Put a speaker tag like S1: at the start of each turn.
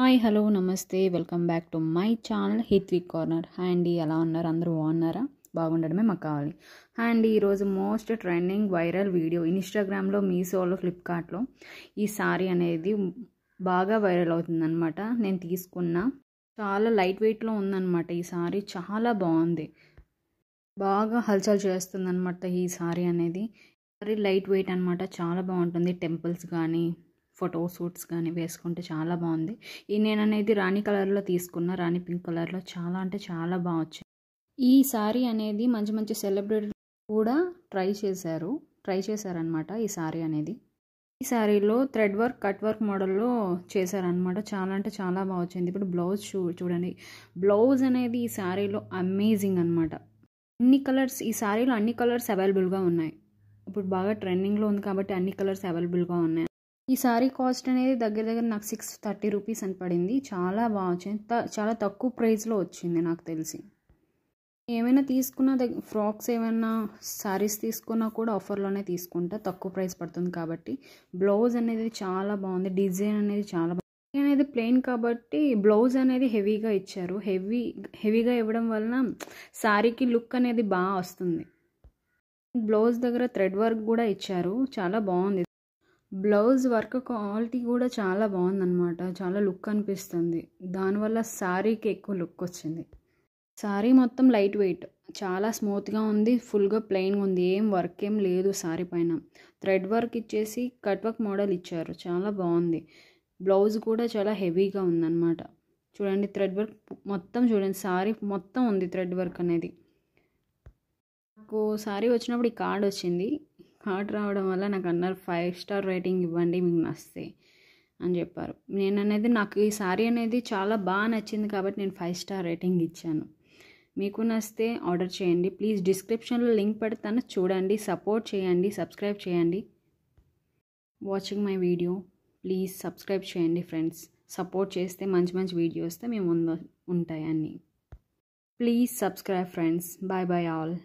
S1: Hi hello నమస్తే welcome back to my channel Hithvik corner. Hi అండి, ఎలా ఉన్నారు? అందరూ బాగున్నారా? బాగుండడమే మాకు కావాలి. హాయ్ అండి, ఈరోజు మోస్ట్ ట్రెండింగ్ వైరల్ వీడియో ఇన్స్టాగ్రామ్లో, మీషోలో, ఫ్లిప్కార్ట్లో ఈ సారీ అనేది బాగా వైరల్ అవుతుందన్నమాట. నేను తీసుకున్న చాలా లైట్ వెయిట్లో ఉందన్నమాట. ఈ సారీ చాలా బాగుంది, బాగా హల్చల్ చేస్తుందన్నమాట. ఈ సారీ అనేది సారీ లైట్ వెయిట్ అనమాట, చాలా బాగుంటుంది. టెంపుల్స్ కానీ ఫోటో షూట్స్ కానీ వేసుకుంటే చాలా బాగుంది. ఈ నేను అనేది రాణి కలర్లో తీసుకున్న, రాణి పింక్ కలర్లో చాలా అంటే చాలా బాగా వచ్చింది. ఈ సారీ అనేది మంచి మంచి సెలబ్రిటీ కూడా ట్రై చేశారనమాట. ఈ సారీ అనేది ఈ సారీలో థ్రెడ్ వర్క్, కట్ వర్క్ మోడల్లో చేశారనమాట. చాలా అంటే చాలా బాగా వచ్చింది. ఇప్పుడు బ్లౌజ్ చూడండి, బ్లౌజ్ అనేది ఈ సారీలో అమేజింగ్ అనమాట. ఈ సారీలో అన్ని కలర్స్ అవైలబుల్గా ఉన్నాయి. ఇప్పుడు బాగా ట్రెండింగ్లో ఉంది కాబట్టి అన్ని కలర్స్ అవైలబుల్గా ఉన్నాయి. ఈ సారీ కాస్ట్ అనేది దగ్గర దగ్గర నాకు 630 రూపీస్ అని పడింది. చాలా బాగా వచ్చింది, చాలా తక్కువ ప్రైస్లో వచ్చింది నాకు తెలిసి. ఏమైనా తీసుకున్నా ఫ్రాక్స్ ఏమైనా సారీస్ తీసుకున్నా కూడా ఆఫర్లోనే తీసుకుంటా, తక్కువ ప్రైస్ పడుతుంది కాబట్టి. బ్లౌజ్ అనేది చాలా బాగుంది, డిజైన్ అనేది చాలా బాగుంది. అనేది ప్లెయిన్ కాబట్టి బ్లౌజ్ అనేది హెవీగా ఇచ్చారు. హెవీగా ఇవ్వడం వలన సారీకి లుక్ అనేది బాగా వస్తుంది. బ్లౌజ్ దగ్గర థ్రెడ్ వర్క్ కూడా ఇచ్చారు, చాలా బాగుంది. బ్లౌజ్ వర్క్ క్వాలిటీ కూడా చాలా బాగుందన్నమాట, చాలా లుక్ అనిపిస్తుంది. దానివల్ల శారీకి ఎక్కువ లుక్ వచ్చింది. శారీ మొత్తం లైట్ వెయిట్, చాలా స్మూత్గా ఉంది, ఫుల్గా ప్లెయిన్గా ఉంది, ఏం వర్క్ ఏం లేదు శారీ పైన. థ్రెడ్ వర్క్ ఇచ్చేసి కట్ వర్క్ మోడల్ ఇచ్చారు, చాలా బాగుంది. బ్లౌజ్ కూడా చాలా హెవీగా ఉందన్నమాట. చూడండి, థ్రెడ్ వర్క్ మొత్తం చూడండి, శారీ మొత్తం ఉంది థ్రెడ్ వర్క్ అనేది. నాకు శారీ వచ్చినప్పుడు ఈ కార్డ్ వచ్చింది. కార్డ్ రావడం వల్ల నాకు అన్నారు 5 స్టార్ రేటింగ్ ఇవ్వండి మీకు నచ్చితే అని చెప్పారు. నాకు ఈ సారీ అనేది చాలా బాగా నచ్చింది కాబట్టి నేను 5 స్టార్ రేటింగ్ ఇచ్చాను. మీకు నచ్చితే ఆర్డర్ చేయండి. ప్లీజ్ డిస్క్రిప్షన్లో లింక్ పెడతాను, చూడండి, సపోర్ట్ చేయండి, సబ్స్క్రైబ్ చేయండి. Watching my video, please subscribe చేయండి ఫ్రెండ్స్. సపోర్ట్ చేస్తే మంచి మంచి వీడియోస్ మేము ముందు ఉంటాయి అన్నీ. Please subscribe friends. Bye bye all.